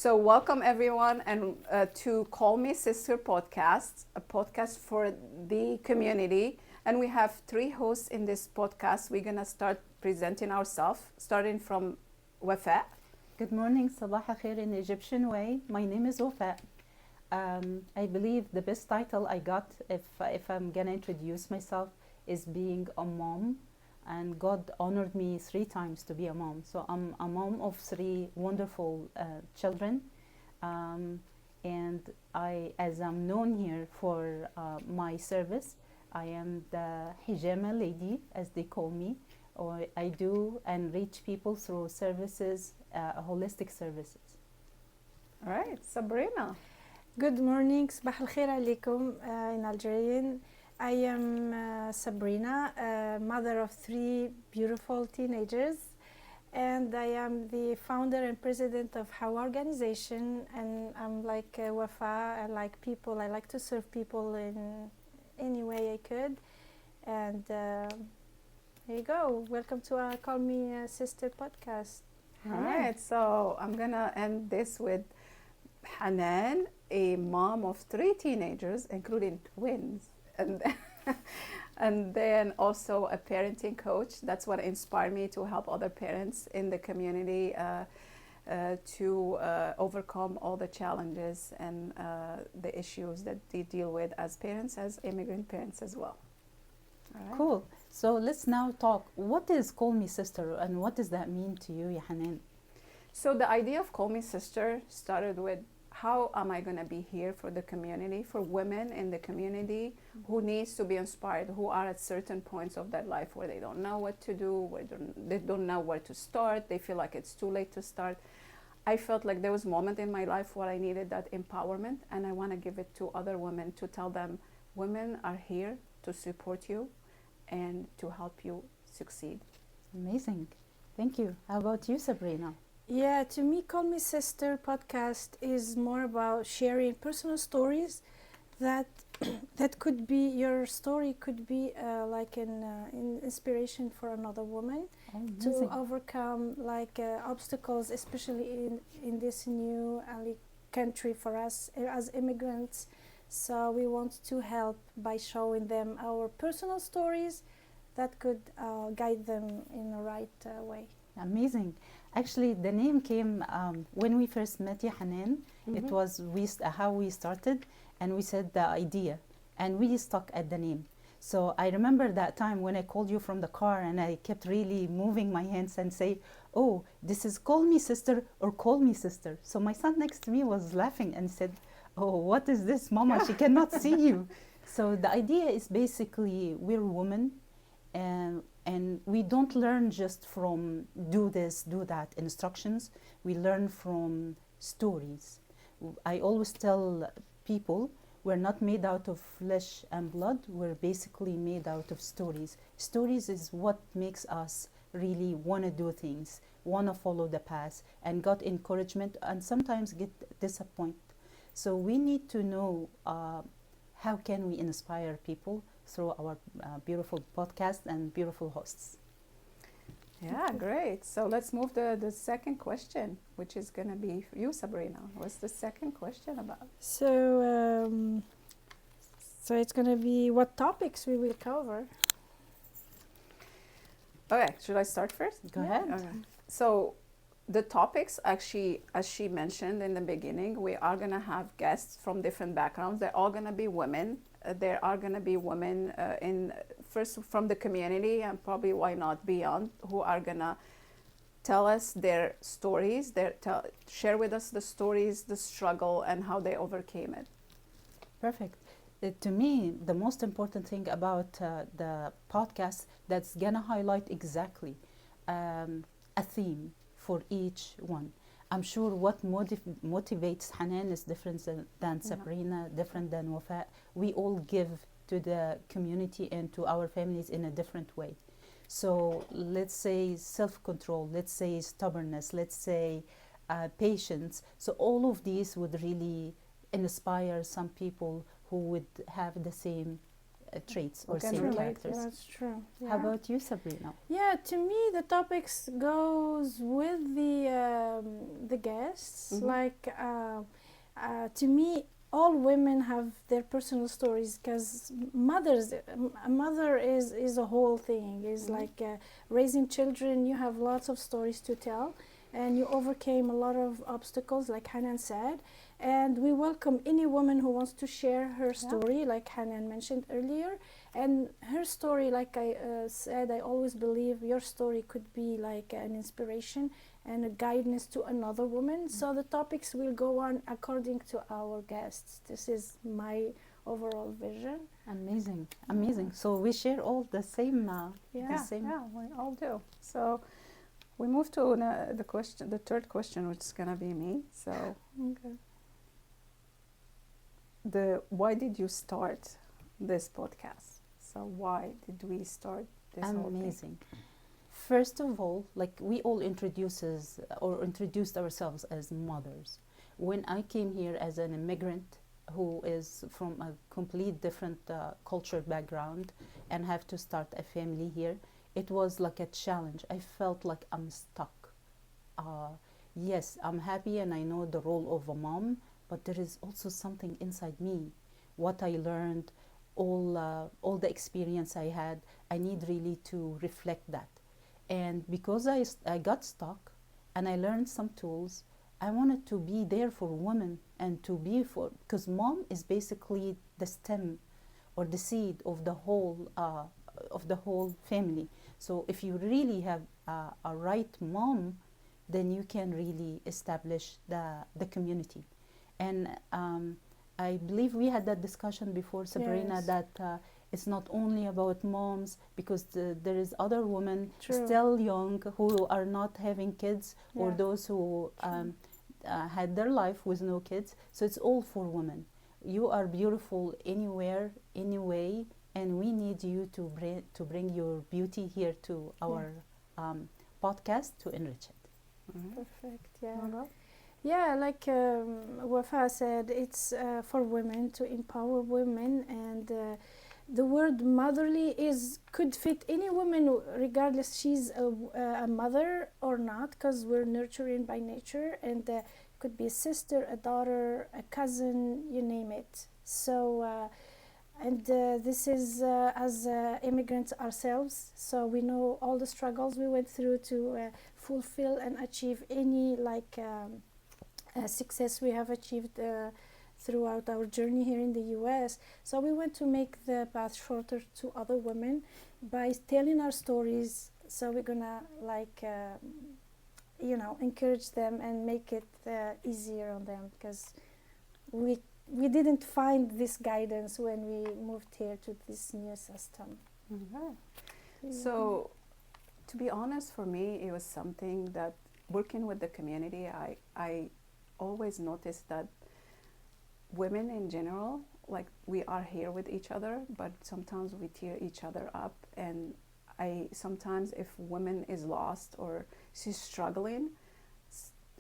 So welcome everyone and to Call Me Sister podcast, a podcast for the community. And we have 3 hosts in this podcast. We're gonna start presenting ourselves, starting from Wafaa. Good morning, Sabah al-Khair in Egyptian way. My name is Wafaa. I believe the best title I got, if I'm gonna introduce myself, is being a mom. And God honored me 3 times to be a mom. So I'm a mom of 3 wonderful children. And as I'm known here for my service, I am the hijama lady, as they call me. Or I do and reach people through services, holistic services. All right, Sabrina. Good morning, Sabah al-Khair alaikum in Algerian. I am Sabrina, mother of 3 beautiful teenagers, and I am the founder and president of Hawa organization, and I'm like Wafaa. I like people. I like to serve people in any way I could, and here you go. Welcome to our Call Me Sister podcast. All right, so I'm gonna end this with Hanen, a mom of 3 teenagers, including twins. And then also a parenting coach. That's what inspired me to help other parents in the community to overcome all the challenges and the issues that they deal with as parents, as immigrant parents as well. All right. Cool. So let's now talk. What is Call Me Sister and what does that mean to you, Ya Hanen? So the idea of Call Me Sister started with, how am I going to be here for the community, for women in the community who needs to be inspired, who are at certain points of their life where they don't know what to do, they don't know where to start, they feel like it's too late to start. I felt like there was a moment in my life where I needed that empowerment, and I want to give it to other women, to tell them women are here to support you and to help you succeed. Amazing. Thank you. How about you, Sabrina? Yeah, to me, Call Me Sister podcast is more about sharing personal stories that that could be, your story could be like an inspiration for another woman to overcome like obstacles, especially in this new country for us as immigrants. So we want to help by showing them our personal stories that could guide them in the right way. Amazing. Actually, the name came when we first met, Ya Hanen. It was how we started, and we said the idea, and we stuck at the name. So I remember that time when I called you from the car, and I kept really moving my hands and say, "Oh, this is Call Me Sister or Call Me Sister." So my son next to me was laughing and said, "Oh, what is this, Mama? She cannot see you." So the idea is basically we're women, and we don't learn just from do this, do that instructions. We learn from stories. I always tell people we're not made out of flesh and blood. We're basically made out of stories. Stories is what makes us really want to do things, want to follow the path, and got encouragement, and sometimes get disappointed. So we need to know how can we inspire people through our beautiful podcast and beautiful hosts. Yeah, great. So let's move to the second question, which is going to be for you, Sabrina. What's the second question about? So it's going to be what topics we will cover. Okay, should I start first? Go ahead. Okay. So the topics, actually, as she mentioned in the beginning, we are going to have guests from different backgrounds. They're all going to be women. There are going to be women first from the community, and probably why not beyond, who are going to tell us their stories, share with us the stories, the struggle, and how they overcame it. Perfect. To me, the most important thing about the podcast that's going to highlight exactly a theme for each one. I'm sure what motivates Hanen is different than Sabrina, different than Wafaa. We all give to the community and to our families in a different way. So let's say self-control, let's say stubbornness, let's say patience. So all of these would really inspire some people who would have the same traits We or can same relate, characters. That's true. How about you, Sabrina? Yeah, to me the topics goes with the guests. Mhm. Like to me, all women have their personal stories because a mother is a whole thing. Is Mhm. like raising children. You have lots of stories to tell, and you overcame a lot of obstacles, like Hanan said. And we welcome any woman who wants to share her story, like Hanan mentioned earlier. And her story, like I said, I always believe your story could be like an inspiration and a guidance to another woman. So the topics will go on according to our guests. This is my overall vision. Amazing, amazing. So we share all the same. Yeah, same. yeah, we all do. So we move to the third question, which is gonna be me. So Okay. why did you start this podcast? So why did we start this whole thing? Amazing. First of all, like we all introduced ourselves as mothers. When I came here as an immigrant who is from a complete different culture background and have to start a family here, it was like a challenge. I felt like I'm stuck. Yes, I'm happy and I know the role of a mom, but there is also something inside me. What I learned, all the experience I had, I need really to reflect that. And because I got stuck and I learned some tools, I wanted to be there for women and to be for, because mom is basically the stem or the seed of the whole family. So if you really have a right mom, then you can really establish the community. And I believe we had that discussion before, Sabrina, Yes. that it's not only about moms, because there is other women True. still young who are not having kids, or Yeah. those who had their life with no kids. So it's all for women. You are beautiful anywhere, anyway, and we need you to bring your beauty here to our podcast to enrich it. Mhm. Perfect. Yeah. Wafaa? Yeah, like Wafaa said, it's for women to empower women, and the word motherly could fit any woman, regardless she's a mother or not, because we're nurturing by nature, and could be a sister, a daughter, a cousin, you name it. So. And this is as immigrants ourselves, so we know all the struggles we went through to fulfill and achieve any success we have achieved throughout our journey here in the US. So we want to make the path shorter to other women by telling our stories. So we're gonna encourage them and make it easier on them, because we didn't find this guidance when we moved here to this new system. Okay. So, to be honest, for me, it was something that working with the community, I always noticed that women in general, like we are here with each other, but sometimes we tear each other up. And sometimes if woman is lost or she's struggling,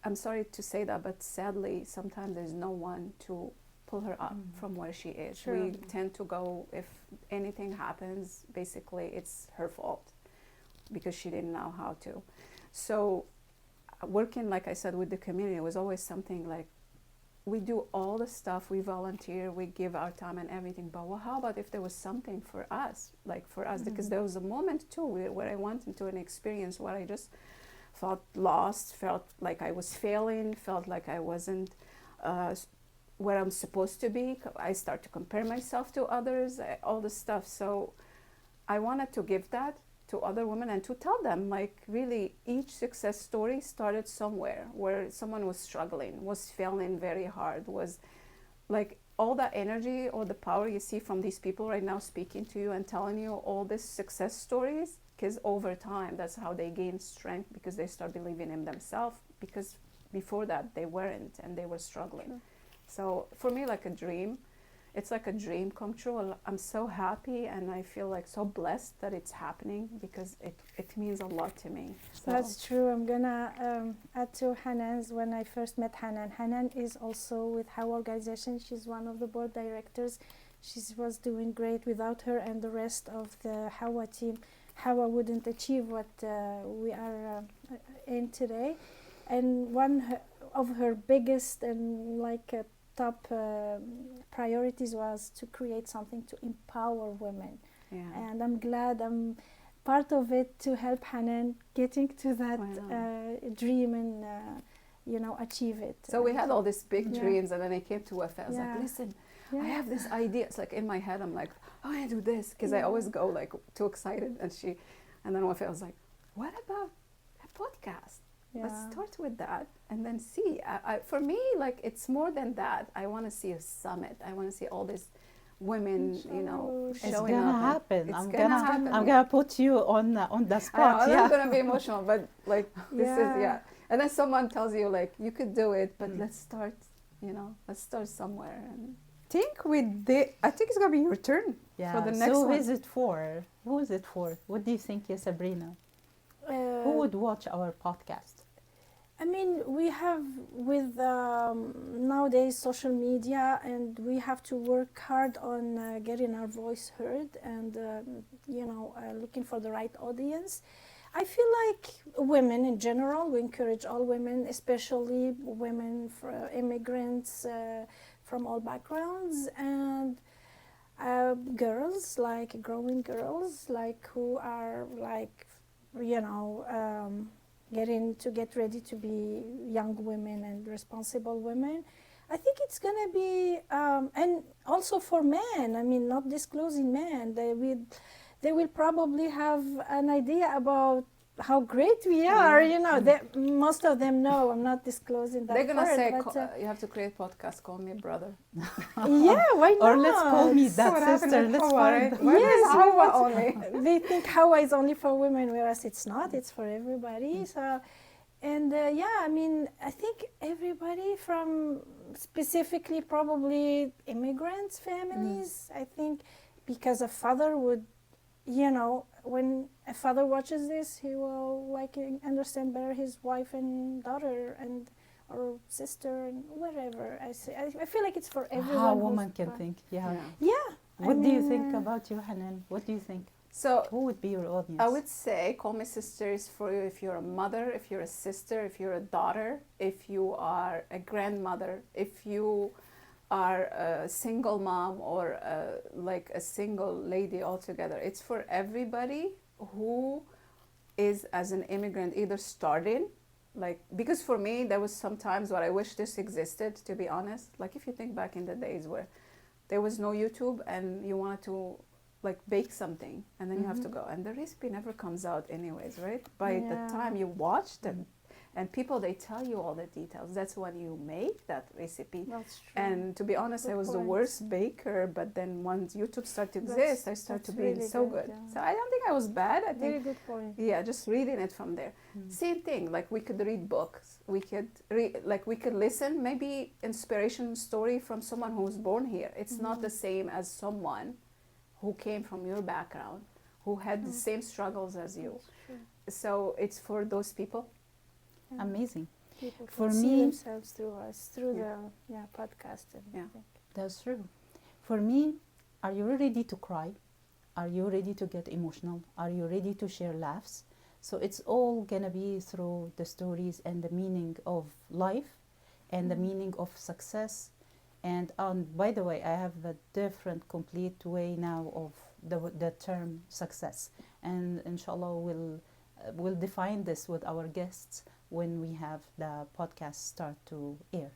I'm sorry to say that, but sadly, sometimes there's no one to pull her up from where she is. Sure. We tend to go, if anything happens, basically it's her fault because she didn't know how to. So working, like I said, with the community was always something like, we do all the stuff, we volunteer, we give our time and everything, but well, how about if there was something for us, because there was a moment too where I went into an experience where I just felt lost, felt like I was failing, felt like I wasn't where I'm supposed to be. I start to compare myself to others, all this stuff. So I wanted to give that to other women and to tell them, like, really, each success story started somewhere where someone was struggling, was failing very hard, was like all that energy or the power you see from these people right now speaking to you and telling you all these success stories, because over time, that's how they gain strength, because they start believing in themselves, because before that they weren't and they were struggling. Sure. So for me, like a dream, it's like a dream come true. I'm so happy and I feel like so blessed that it's happening, because it means a lot to me. So. That's true. I'm gonna add to Hanan's. When I first met Hanan is also with How Organization. She's one of the board directors. She was doing great. Without her and the rest of the Hawa team, Hawa wouldn't achieve what we are in today. And of her biggest and top priorities was to create something to empower women. Yeah. And I'm glad I'm part of it to help Hanen getting to that dream and achieve it. So we had all these big Yeah. dreams, and then I came to Wafaa. I was Yeah. like, listen, Yeah. I have this idea. It's like in my head, I'm like, I want to do this, because I always go like too excited. And then Wafaa was like, what about a podcast? Let's start with that and then see. For me, like, it's more than that. I want to see a summit. I want to see all these women, Inshallah. It's showing gonna up. happen. It's I'm gonna happen. I'm gonna put you on the spot. I'm gonna be emotional, but like this is Yeah. And then someone tells you like you could do it, but let's start. Let's start somewhere. And I think it's gonna be your turn Yeah. for the next so one. who is it for? Who is it for? What do you think, Sabrina? Who would watch our podcast? I mean, we have with nowadays social media, and we have to work hard on getting our voice heard and looking for the right audience. I feel like women in general, we encourage all women, especially women, immigrants from all backgrounds, and girls, like growing girls, like who are like, get ready to be young women and responsible women. I think it's gonna be, and also for men. I mean, not disclosing men. They will probably have an idea about how great we are. Most of them know. I'm not disclosing that. they're gonna part, say but, you have to create a podcast. Call me brother. yeah, why not? Or let's call me that what happened sister. with Let's Hawa, find. right? Why is Yes, Hawa but- only? They think Hawa is only for women, whereas it's not. It's for everybody. So, and I mean, I think everybody from specifically probably immigrants, families. I think because a father would, when a father watches this, he will understand better his wife and daughter or sister and whatever. I feel like it's for everyone. How a who's woman can part- think. Yeah. Yeah. What do you think about you, Hanan? What do you think? So Who would be your audience? I would say Call Me Sisters for you if you're a mother, if you're a sister, if you're a daughter, if you are a grandmother, if you are a single mom or like a single lady altogether. It's for everybody who is as an immigrant either starting, because for me there was sometimes where I wish this existed, to be honest. Like if you think back in the days where there was no YouTube and you wanted to bake something and then you have to go and the recipe never comes out anyways, right? By the time you watch them and people, they tell you all the details. That's when you make that recipe. That's true. And to be honest, I Good was the point. worst baker, but then once YouTube started to That's- exist, I started to that's be really so good, good. yeah. So I don't think I was bad. I Very think, good point. yeah, just reading it from there. Same thing, like we could read books. We could we could listen, maybe inspiration story from someone who was born here. It's not the same as someone who came from your background, who had the same struggles as you. That's true. So it's for those people. Yeah. Amazing. People can For see me- themselves through us, through Yeah. the podcast. And Yeah. I think. That's true. For me, are you ready to cry? Are you ready to get emotional? Are you ready to share laughs? So it's all gonna be through the stories and the meaning of life and the meaning of success. And by the way, I have a different, complete way now of the term success. And inshallah, we'll define this with our guests when we have the podcast start to air.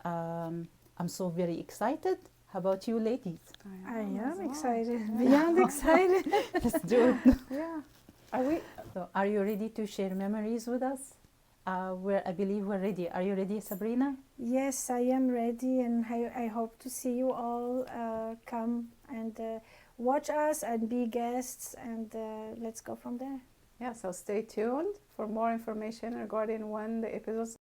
I'm so very excited. How about you, ladies? I as am well. excited, beyond excited. Let's do it. Yeah. So, are you ready to share memories with us? I believe we're ready. Are you ready, Sabrina? Yes, I am ready, and I hope to see you all come and watch us and be guests, and let's go from there. Yeah, so stay tuned for more information regarding when the episodes